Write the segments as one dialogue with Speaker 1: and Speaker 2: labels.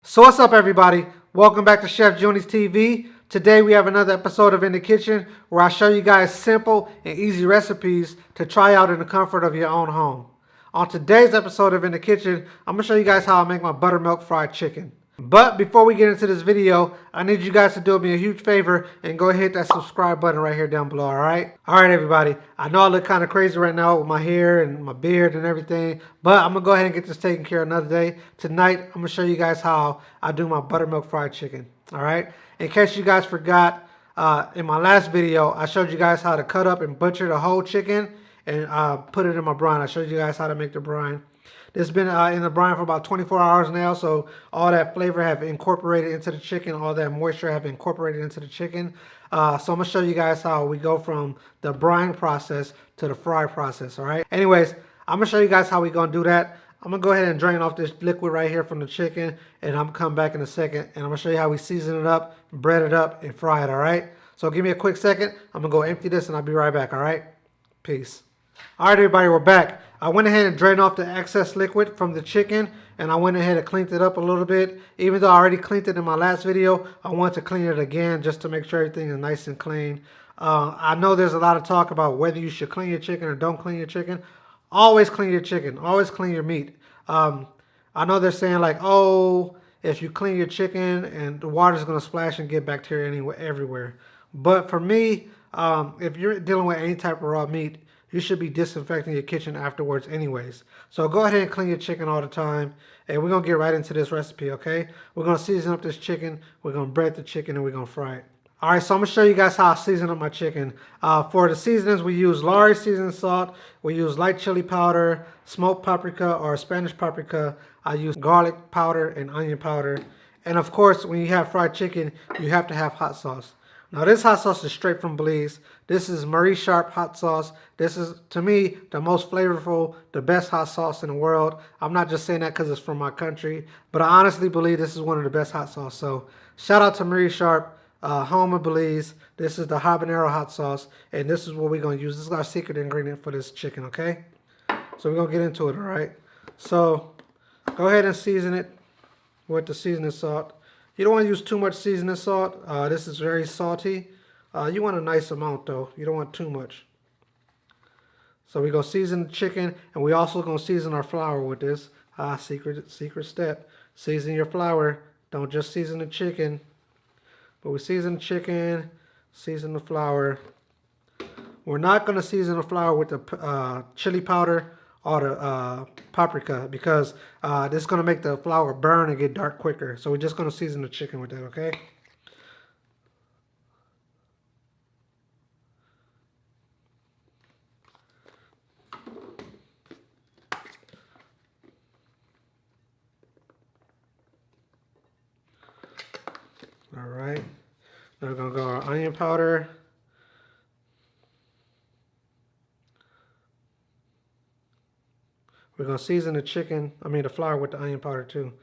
Speaker 1: So what's up, everybody? Welcome back to Chef Juni's TV. Today we have another episode of In the Kitchen where I show you guys simple and easy recipes to try out in the comfort of your own home. On today's episode of In the Kitchen, I'm going to show you guys how I make my buttermilk fried chicken. But before we get into this video, I need you guys to do me a huge favor and go ahead and hit that subscribe button right here down below, alright? Alright, everybody. I know I look kind of crazy right now with my hair and my beard and everything, but I'm going to go ahead and get this taken care of another day. Tonight, I'm going to show you guys how I do my buttermilk fried chicken, alright? In case you guys forgot, in my last video, I showed you guys how to cut up and butcher the whole chicken and put it in my brine. I showed you guys how to make the brine. This has been in the brine for about 24 hours now, so all that flavor have incorporated into the chicken, all that moisture have incorporated into the chicken. So I'm going to show you guys how we go from the brine process to the fry process, all right? Anyways, I'm going to show you guys how we're going to do that. I'm going to go ahead and drain off this liquid right here from the chicken, and I'm going to come back in a second, and I'm going to show you how we season it up, bread it up, and fry it, all right? So give me a quick second. I'm going to go empty this, and I'll be right back, all right? Peace. All right, everybody, we're back. I went ahead and drained off the excess liquid from the chicken, and I went ahead and cleaned it up a little bit. Even though I already cleaned it in my last video, I want to clean it again just to make sure everything is nice and clean. I know there's a lot of talk about whether you should clean your chicken or don't clean your chicken. Always clean your chicken. Always clean your meat. I know they're saying like, oh, if you clean your chicken and the water's going to splash and get bacteria anywhere, everywhere. But for me, if you're dealing with any type of raw meat, you should be disinfecting your kitchen afterwards anyways. So go ahead and clean your chicken all the time. And we're going to get right into this recipe, okay? We're going to season up this chicken. We're going to bread the chicken and we're going to fry it. All right, so I'm going to show you guys how I season up my chicken. For the seasonings, we use Lawry's seasoning salt. We use light chili powder, smoked paprika or Spanish paprika. I use garlic powder and onion powder. And of course, when you have fried chicken, you have to have hot sauce. Now this hot sauce is straight from Belize. This is Marie Sharp hot sauce. This is, to me, the most flavorful, the best hot sauce in the world. I'm not just saying that because it's from my country, but I honestly believe this is one of the best hot sauce. So shout out to Marie Sharp, home of Belize. This is the habanero hot sauce, and this is what we're going to use. This is our secret ingredient for this chicken, okay? So we're going to get into it, all right? So go ahead and season it with the seasoning salt. You don't want to use too much seasoning salt. This is very salty. You want a nice amount though. You don't want too much. So we're going to season the chicken, and we also going to season our flour with this. Secret step. Season your flour. Don't just season the chicken. But we season the chicken, season the flour. We're not going to season the flour with the chili powder or the paprika because this is going to make the flour burn and get dark quicker. So we're just going to season the chicken with that, okay? All right. Now we're going to go our onion powder. We're going to season the flour with the onion powder too.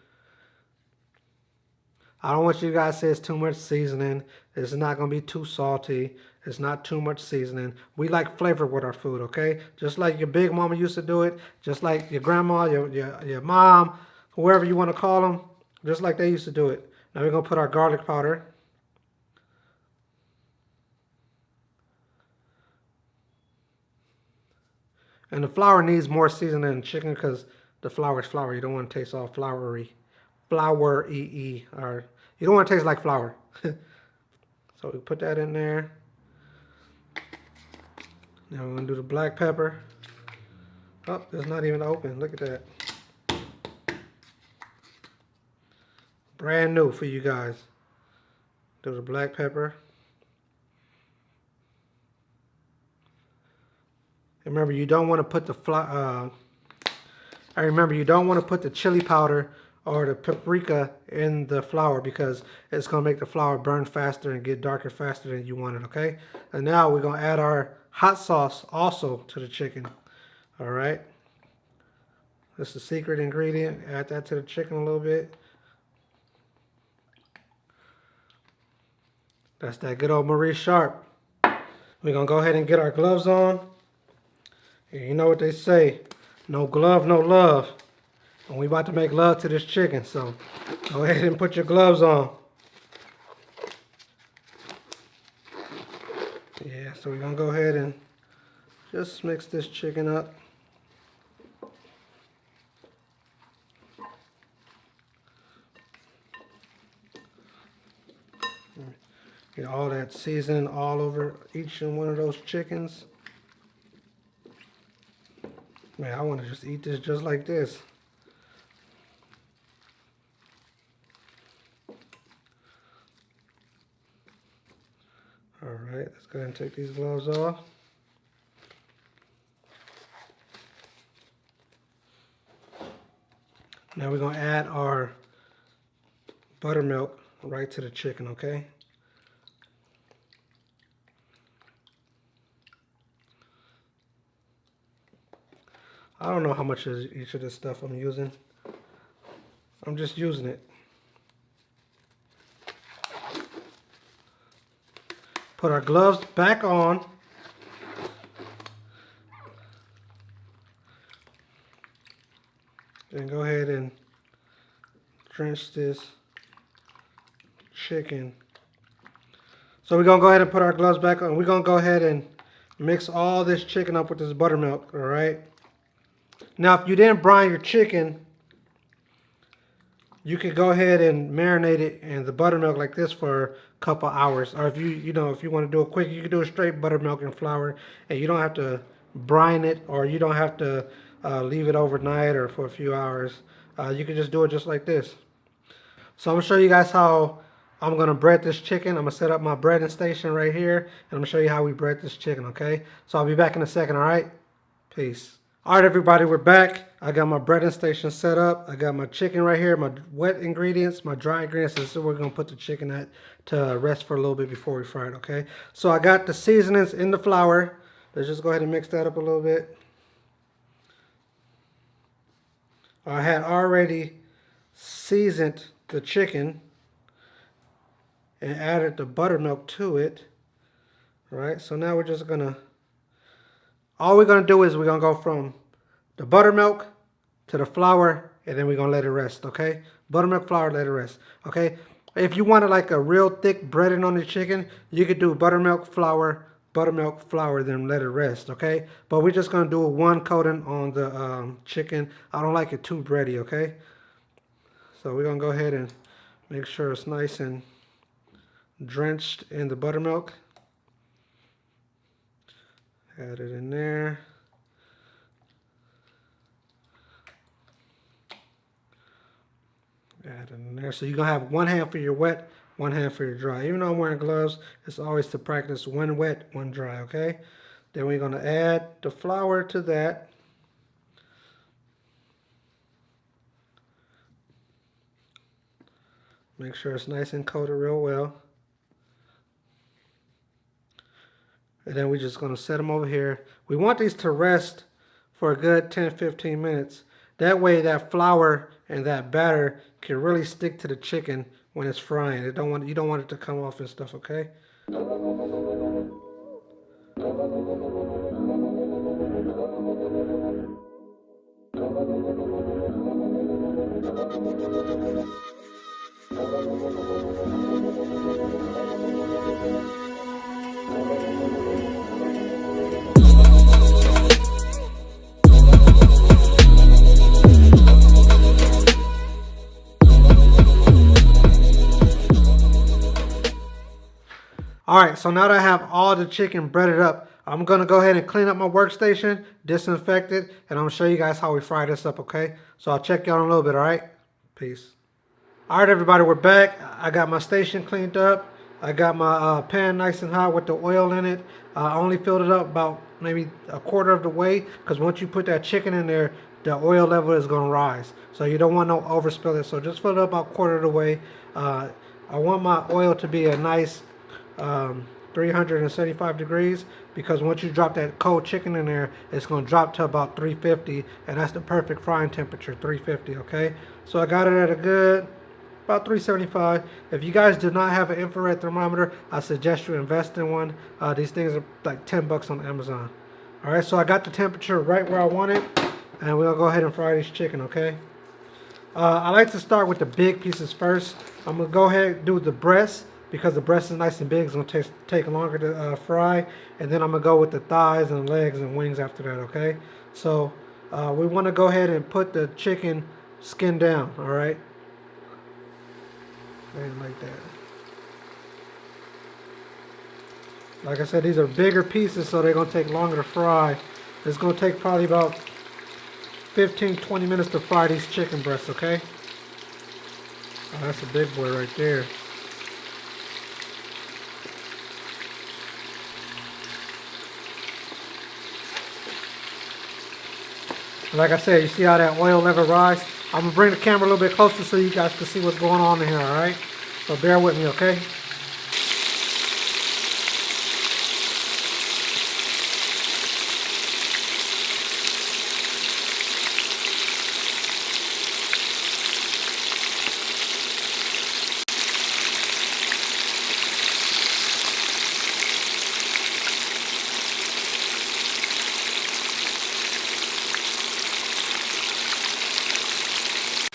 Speaker 1: I don't want you guys to say it's too much seasoning. It's not going to be too salty. It's not too much seasoning. We like flavor with our food, okay? Just like your big mama used to do it. Just like your grandma, your mom, whoever you want to call them. Just like they used to do it. Now we're going to put our garlic powder. And the flour needs more seasoning than chicken because the flour is flour. You don't want to taste all floury. Flour-y. Or you don't want to taste like flour. So we put that in there. Now we're going to do the black pepper. Oh, it's not even open. Look at that. Brand new for you guys. Do the black pepper. And remember, you don't want to put you don't want to put the chili powder or the paprika in the flour because it's going to make the flour burn faster and get darker faster than you want it, okay? And now we're going to add our hot sauce also to the chicken. All right. This is a secret ingredient. Add that to the chicken a little bit. That's that good old Marie Sharp. We're going to go ahead and get our gloves on. And you know what they say, no glove, no love. And we about to make love to this chicken, so go ahead and put your gloves on. Yeah, so we're gonna go ahead and just mix this chicken up. Get all that seasoning all over each and one of those chickens. Man, I want to just eat this just like this. Alright, let's go ahead and take these gloves off. Now we're going to add our buttermilk right to the chicken, okay? I don't know how much of each of this stuff I'm using. I'm just using it. Put our gloves back on. And go ahead and drench this chicken. So we're going to go ahead and put our gloves back on. We're going to go ahead and mix all this chicken up with this buttermilk, all right? Now, if you didn't brine your chicken, you could go ahead and marinate it in the buttermilk like this for a couple hours. Or if you want to do it quick, you can do it straight buttermilk and flour, and you don't have to brine it, or you don't have to leave it overnight or for a few hours. You can just do it just like this. So I'm going to show you guys how I'm going to bread this chicken. I'm going to set up my breading station right here, and I'm going to show you how we bread this chicken, okay? So I'll be back in a second, all right? Peace. All right, everybody, we're back. I got my breading station set up. I got my chicken right here, my wet ingredients, my dry ingredients. This is where we're going to put the chicken at to rest for a little bit before we fry it, okay? So I got the seasonings in the flour. Let's just go ahead and mix that up a little bit. I had already seasoned the chicken and added the buttermilk to it. All right, so now we're just gonna, all we're gonna do is we're gonna go from the buttermilk to the flour, and then we're gonna let it rest, okay? Buttermilk, flour, let it rest, okay? If you wanted like a real thick breading on the chicken, you could do buttermilk, flour, then let it rest, okay? But we're just gonna do one coating on the chicken. I don't like it too bready, okay? So we're gonna go ahead and make sure it's nice and drenched in the buttermilk. Add it in there. Add it in there. So you're gonna have one hand for your wet, one hand for your dry. Even though I'm wearing gloves, it's always to practice one wet, one dry, okay? Then we're gonna add the flour to that. Make sure it's nice and coated real well. And then we're just going to set them over here. We want these to rest for a good 10-15 minutes. That way that flour and that batter can really stick to the chicken when it's frying. You don't want it to come off and stuff, okay? Alright, so now that I have all the chicken breaded up, I'm going to go ahead and clean up my workstation, disinfect it, and I'm going to show you guys how we fry this up, okay? So I'll check you out in a little bit, alright? Peace. Alright, everybody, we're back. I got my station cleaned up. I got my pan nice and hot with the oil in it. I only filled it up about maybe a quarter of the way, because once you put that chicken in there, the oil level is going to rise. So you don't want no overspilling. So just fill it up about a quarter of the way. I want my oil to be a nice 375 degrees, because once you drop that cold chicken in there, it's going to drop to about 350, and that's the perfect frying temperature, 350, okay? So I got it at a good about 375. If you guys do not have an infrared thermometer, I suggest you invest in one. These things are like 10 bucks on Amazon. All right, so I got the temperature right where I want it, and we'll go ahead and fry this chicken, okay? I like to start with the big pieces first. I'm gonna go ahead and do the breast because the breast is nice and big. It's gonna take longer to fry, and then I'm gonna go with the thighs and legs and wings after that. Okay, so we want to go ahead and put the chicken skin down. All right, and like that. Like I said, these are bigger pieces, so they're gonna take longer to fry. It's gonna take probably about 15-20 minutes to fry these chicken breasts. Okay. Oh, that's a big boy right there. Like I said, you see how that oil never rise? I'm gonna bring the camera a little bit closer so you guys can see what's going on in here, alright? So bear with me, okay?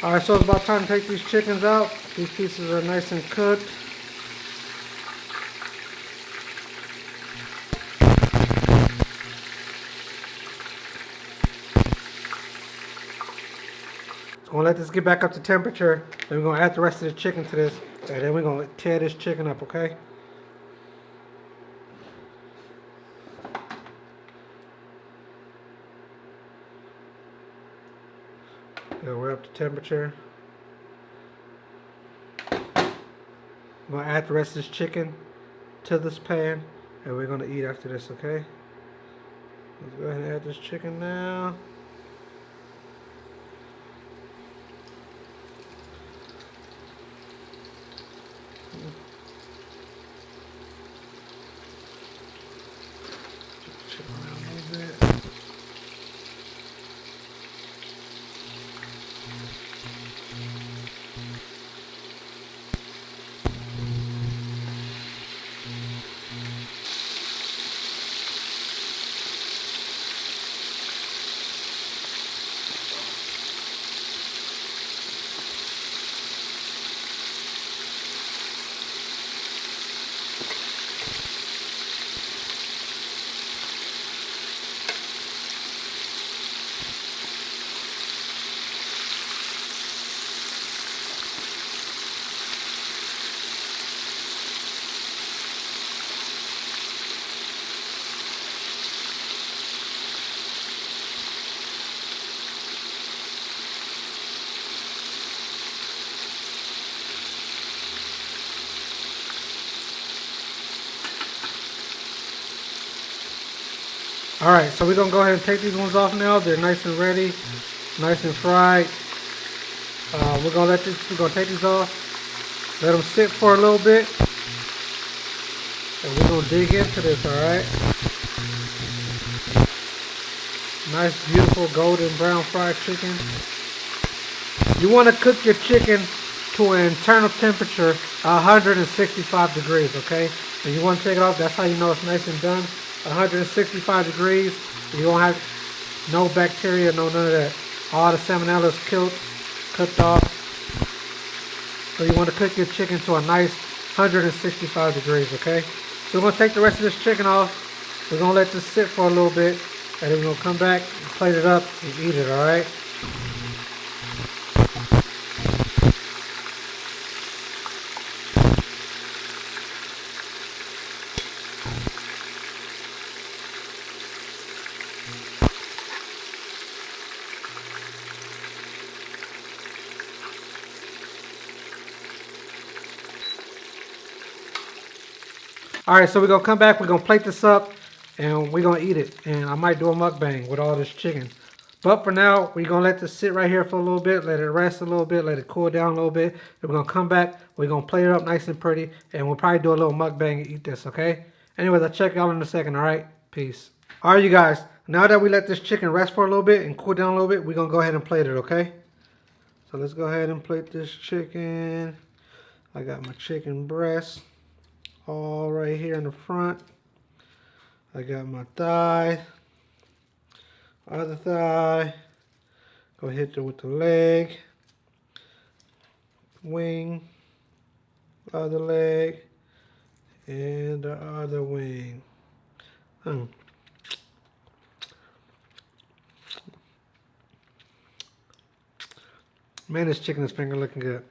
Speaker 1: Alright, so it's about time to take these chickens out. These pieces are nice and cooked. So we're gonna let this get back up to temperature. Then we're gonna add the rest of the chicken to this. And then we're gonna tear this chicken up, okay? Yeah, we're up to temperature. I'm gonna add the rest of this chicken to this pan, and we're gonna eat after this, okay? Let's go ahead and add this chicken now. Chicken around a little bit. Alright, so we're going to go ahead and take these ones off now. They're nice and ready, nice and fried. We're going to take these off, let them sit for a little bit, and we're going to dig into this, alright? Nice, beautiful, golden brown fried chicken. You want to cook your chicken to an internal temperature 165 degrees, okay? And you want to take it off, that's how you know it's nice and done. 165 degrees, you don't have no bacteria, no none of that. All the salmonella is cooked off. So you want to cook your chicken to a nice 165 degrees, okay? So we're going to take the rest of this chicken off. We're going to let this sit for a little bit, and then we're going to come back and plate it up and eat it, alright? Alright, so we're going to come back, we're going to plate this up, and we're going to eat it. And I might do a mukbang with all this chicken. But for now, we're going to let this sit right here for a little bit, let it rest a little bit, let it cool down a little bit. Then we're going to come back, we're going to plate it up nice and pretty, and we'll probably do a little mukbang and eat this, okay? Anyways, I'll check y'all in a second, alright? Peace. Alright, you guys, now that we let this chicken rest for a little bit and cool down a little bit, we're going to go ahead and plate it, okay? So let's go ahead and plate this chicken. I got my chicken breast all right here in the front. I got my thigh, other thigh. Go hit it with the leg. wing, other leg, and the other wing. Man, this chicken is finger looking good.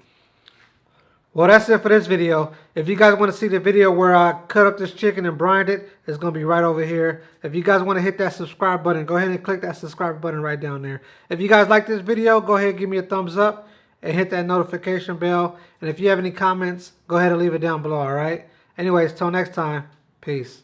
Speaker 1: Well, that's it for this video. If you guys want to see the video where I cut up this chicken and brined it, it's going to be right over here. If you guys want to hit that subscribe button, go ahead and click that subscribe button right down there. If you guys like this video, go ahead and give me a thumbs up and hit that notification bell. And if you have any comments, go ahead and leave it down below, all right? Anyways, till next time, peace.